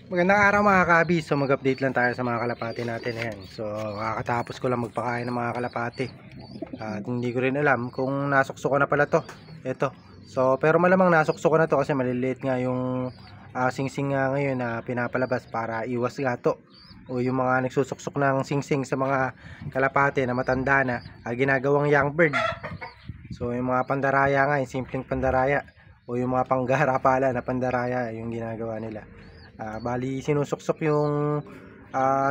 Magandang araw mga kabi. So mag-update lang tayo sa mga kalapati natin. Ayan. So kakatapos ko lang magpakain ng mga kalapati. At hindi ko rin alam kung nasukso ko na pala to. Ito. So pero malamang nasukso ko na to kasi maliliit nga yung singsing nga ngayon na pinapalabas para iwas gato. O yung mga nagsusuksok ng singsing sa mga kalapati na matanda na ginagawang young bird. So yung mga pandaraya nga, yung simpleng pandaraya o yung mga panggara pala na pandaraya yung ginagawa nila. Bali sinusuksok yung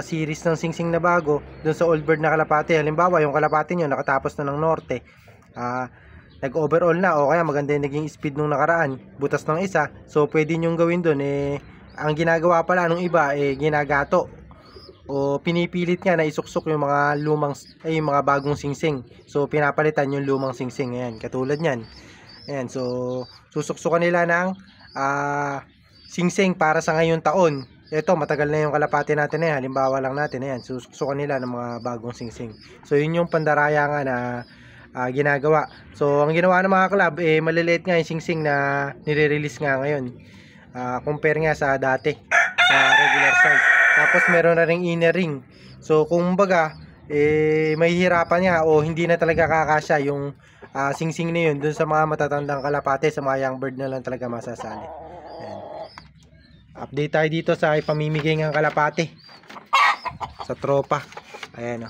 series ng singsing na bago dun sa old bird na kalapati. Halimbawa yung kalapati nyo nakatapos na ng norte, nag overall na o kaya maganda yung naging speed nung nakaraan, butas ng isa, so pwede nyong gawin dun ang ginagawa pala nung iba ginagato o pinipilit nga na isuksok yung mga yung mga bagong singsing, so pinapalitan yung lumang singsing. Ayan, katulad nyan. Ayan, so susuksukan nila ng singsing para sa ngayong taon. Ito matagal na yung kalapati natin na yan. Halimbawa lang natin, ayan, susuksukan nila ng mga bagong singsing. So yun yung pandaraya nga na ginagawa. So ang ginawa ng mga club maliliit nga yung singsing na nire-release nga ngayon, compare nga sa dati na regular size. Tapos meron na ring inner ring. So kung baga mahihirapan niya o hindi na talaga kakasya yung singsing na yun dun sa mga matatandang kalapati, sa mga young bird na lang talaga masasali. Ayan. Update tayo dito sa ipamimigay ng kalapati sa tropa. Ayan o.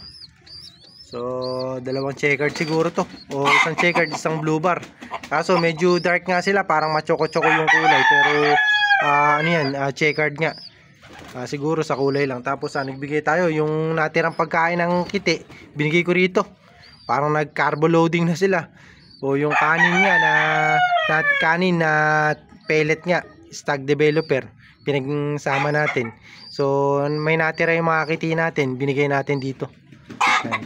So dalawang checkered siguro to, o isang checkered, isang blue bar. Kaso medyo dark nga sila, parang matsoko-tsoko yung kulay. Pero ano yan, checkered nga. Siguro sa kulay lang. Tapos nagbigay tayo yung natirang pagkain ng kiti, binigay ko rito. Parang nag-carbo loading na sila. O yung kanin nga na kanin na pellet nga, stag developer, pinagsama natin. So may natira yung mga kiti natin, binigay natin dito. Ayan.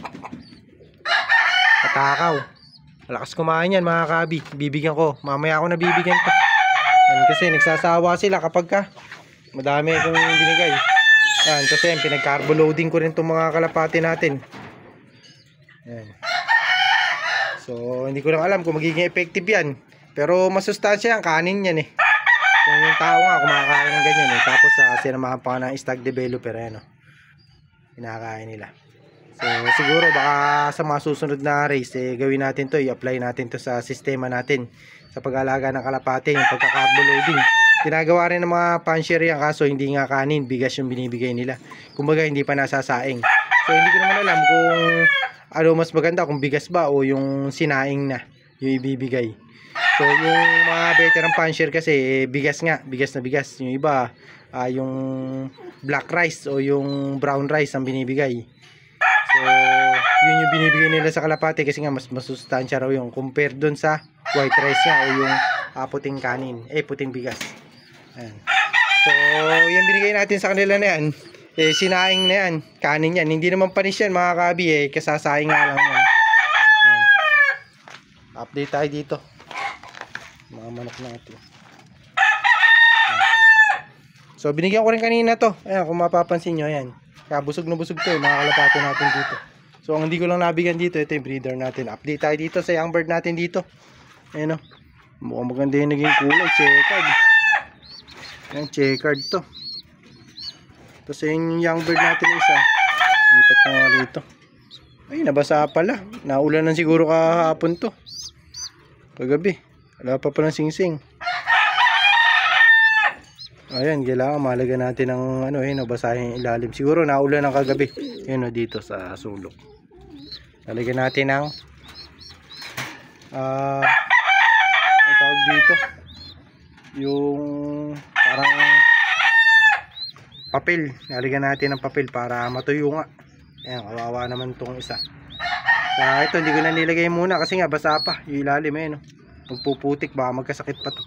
Patakaw, malakas kumain yan mga kabi. Bibigyan ko, mamaya ako nabibigyan to. Ayan, kasi nagsasawa sila kapag madami kong binigay. Ayan, kasi pinag-carbo loading ko rin itong mga kalapati natin. Ayan. So hindi ko lang alam kung magiging effective yan, pero masustansya yan, kanin yan kung yung tao nga kumakain ng ganyan tapos sinamahan pa ng stag developer, kinakain nila. So siguro baka sa mga susunod na race gawin natin to, i-apply natin to sa sistema natin sa pag-alaga ng kalapati, yung pagka-carbo loading. Ginagawa rin ng mga puncher yan, kaso hindi nga kanin, bigas yung binibigay nila. Kumbaga hindi pa nasasaing. So hindi ko naman alam kung ano mas maganda, kung bigas ba o yung sinaing na yung ibibigay. So yung mga veteran puncher kasi bigas nga, bigas na bigas. Yung iba yung black rice o yung brown rice ang binibigay. So yun yung binibigay nila sa kalapati kasi nga mas masustansya raw yung compare dun sa white rice nga o yung puting kanin, puting bigas. Ayan. So yung binigay natin sa kanila na yan, sinaing na yan, kanin yan, hindi naman panis yan mga kabi, kasasaing nga lang yan. Ayan. Update tayo dito mga manok natin. Ayan. So binigyan ko rin kanina to, ayan, kung mapapansin nyo, ayan, kaya busog na busog to mga kalapati natin dito. So ang hindi ko lang nabigyan dito, ito yung breeder natin. Update tayo dito sa young bird natin dito. Ayan o, mukhang maganda yung naging kulay, checkered. Ayan, checkered to. Tapos yung young bird natin isa, lipat na nga rito. Ay, nabasa pala, naulanan siguro kahapon to, kagabi, wala pa palang singsing. Ayan, kailangan mahalaga natin ng nabasahin yung ilalim. Siguro naulan ng kagabi. Yun dito sa sulok. Lalagyan natin ng tawag dito, yung parang papel. Lalagyan natin ng papel para matuyo nga. Ayan, kawawa naman tong isa. Ito hindi ko na nilagay muna kasi nga basa pa yung ilalim. Magpuputik, baka magkasakit pa to.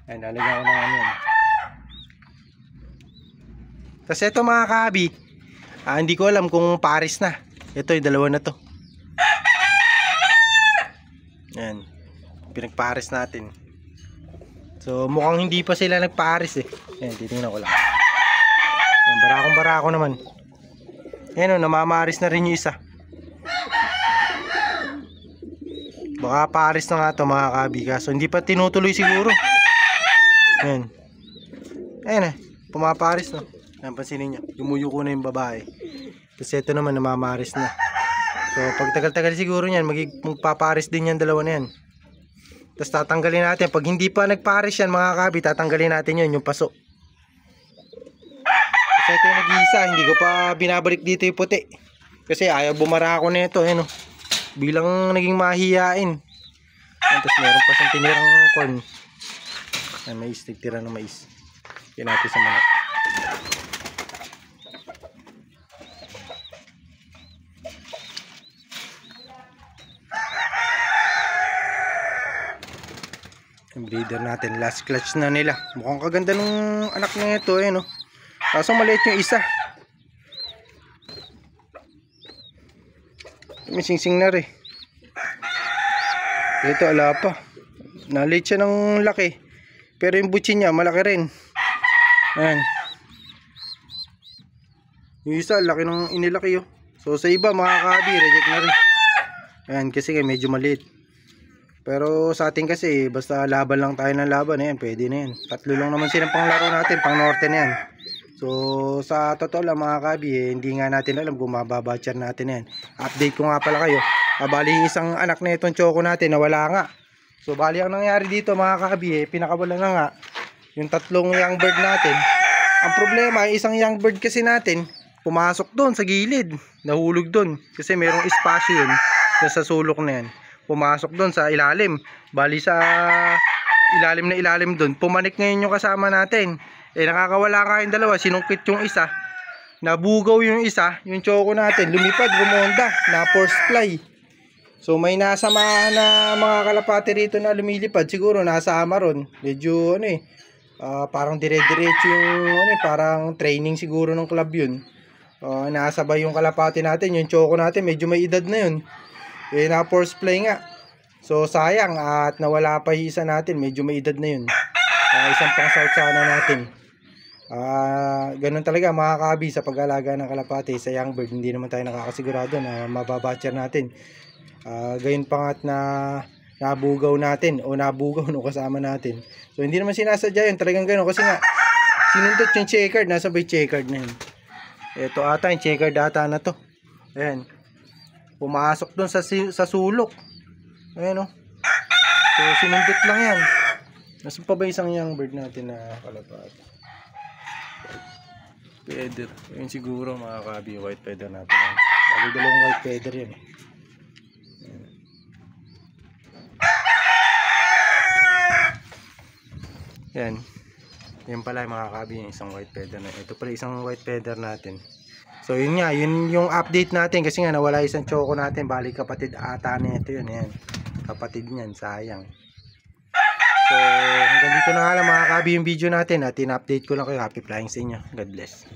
Ayan, lalagyan ko ng yan. Tapos ito mga kabi, hindi ko alam kung pares na. Ito yung dalawa na to. Ayan, pinagpares natin. So mukhang hindi pa sila nagpares Ayan, titingnan ko lang. Ayan, barakong-barako naman. Ayan namamaris na rin yung isa. Baka pares na nga to mga kabi, kaso hindi pa tinutuloy siguro. Ayan. Ayan pumaparis, no? Ayan, pansinin nyo. Yumuyuko na yung babae. Tapos ito naman, namamaris na. So, pag tagal-tagal siguro yan, magpaparis din yan, dalawa na yan. Tapos tatanggalin natin. Pag hindi pa nagparis yan, mga kabi, tatanggalin natin yun, yung paso. Kasi ito yung nag-iisa, hindi ko pa binabalik dito yung puti. Kasi ayaw bumara ako nito, eh, no? Bilang naging mahihain. Tapos meron pa siyang tinirang corn. Ayan, mais, tigtira ng mais. Yan natin sa manok. Yung breeder natin, last clutch na nila. Mukhang kaganda nung anak niya ito, eh, no? Kaso maliit yung isa. May sing-sing na rin. Ito, ala pa. Naliit siya ng laki. Pero yung butsin niya, malaki rin. Ayan. Yung isa, laki ng inilaki, oh. So, sa iba, mga kabi, reject na rin. Ayan, kasi medyo maliit. Pero sa atin kasi, basta laban lang tayo ng laban, ayan, pwede na yan. 3 lang naman silang panglaro natin, pang norte na yan. So, sa totoo lang mga kabi, hindi nga natin alam kung mababatcher natin yan. Update ko nga pala kayo. Bali, isang anak na itong choco natin, nawala nga. So, bali, ang nangyari dito mga kabi, pinakawala na nga yung 3 young bird natin. Ang problema, isang young bird kasi natin, pumasok doon sa gilid. Nahulog doon. Kasi merong espasyo yun sa sulok na yan. Pumasok doon sa ilalim. Bali sa ilalim na ilalim doon. Pumanik ngayon yung kasama natin. Eh nakakawala ka yung dalawa. Sinungkit yung isa. Nabugaw yung isa. Yung choco natin. Lumipad, rumonda. Na force fly. So may nasamahan na mga kalapati rito na lumilipad. Siguro nasa Amaron. Medyo ano eh. Parang dire-diretso yung ano eh. Parang training siguro ng club yun. Nasabay yung kalapati natin. Yung choco natin medyo may edad na yun. Eh na force play nga. So sayang at nawala pa yung isa natin. Medyo may edad na yun. Isang pang south sana natin. Ganun talaga mga kabi sa pag-alaga ng kalapati sa young bird. Hindi naman tayo nakakasigurado na mababatcher natin. Gayon pa nga't na nabugaw natin o nabugaw no kasama natin. So hindi naman sinasadya yun. Talagang ganun kasi nga sinundot yung checkered. Nasa ba yung checkered na yun? Ito ata yung checkered data na to. Ayan. Pumasok doon sa sulok. Ayan o. So sinundot lang yan. Nasaan pa ba isang young bird natin na kalapati? Feather. Yun siguro mga kabi, white feather natin. Bali dalawang white feather yan. Yan. Yan pala mga kabi, yung isang white feather na. Ito pala isang white feather natin. So yun nga, yun yung update natin kasi nga nawala isang choco natin. Bali kapatid ata na ito yun. Yan. Kapatid niyan, sayang. So hanggang dito na nga lang mga kabi yung video natin. At in-update ko lang kayo. Happy flying sa inyo. God bless.